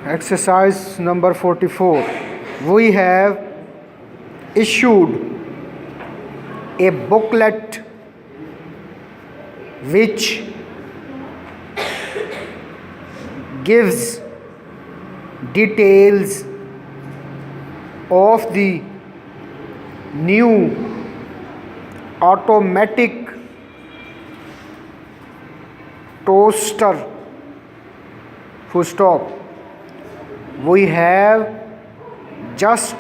Exercise number 44. We have issued a booklet which gives details of the new automatic toaster. Full stop. We have just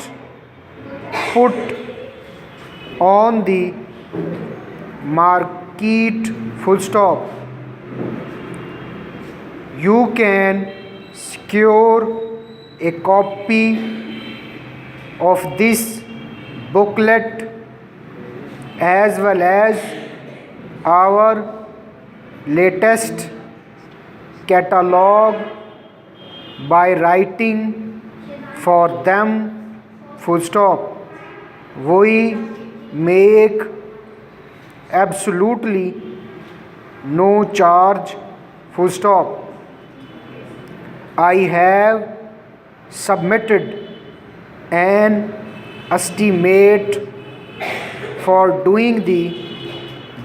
put on the market. Full stop. You can secure a copy of this booklet as well as our latest catalog by writing for them. Full stop. We make absolutely no charge. Full stop. I have submitted an estimate for doing the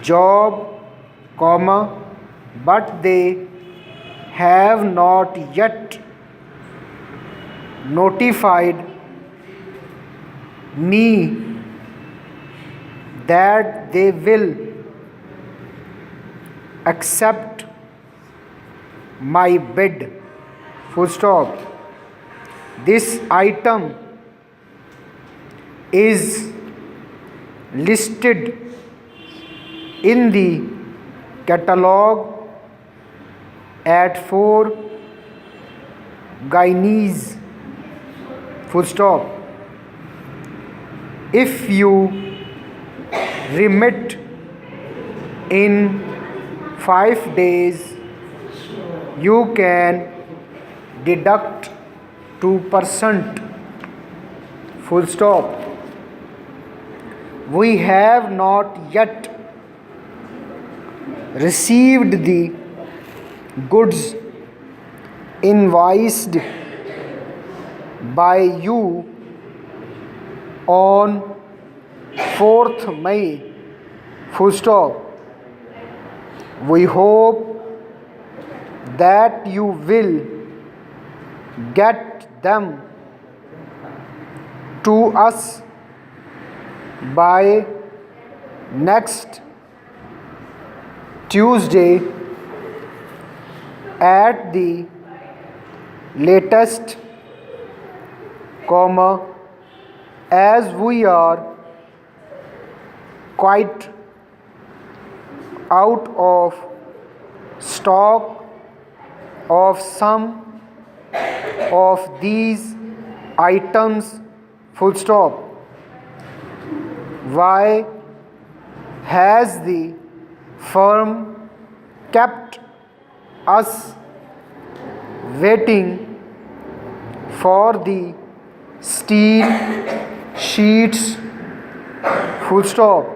job, but they have not yet notified me that they will accept my bid. Full stop. This item is listed in the catalog at 4 guineas. Full stop. If you remit in 5 days, you can deduct 2%. Full stop. We have not yet received the goods invoiced by you on 4th May. Full stop. We hope that you will get them to us by next Tuesday at the latest, as we are quite out of stock of some of these items. Full stop. Why has the firm kept us waiting for the steel sheets? Full stop.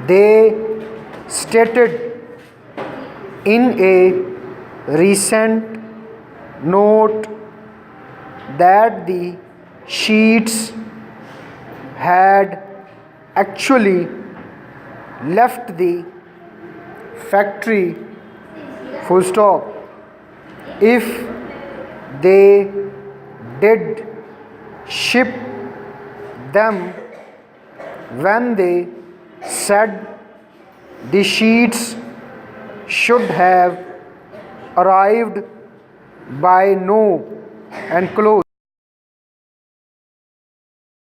They stated in a recent note that the sheets had actually left the factory. Full stop. If they did ship them when they said the sheets should have arrived by now and close.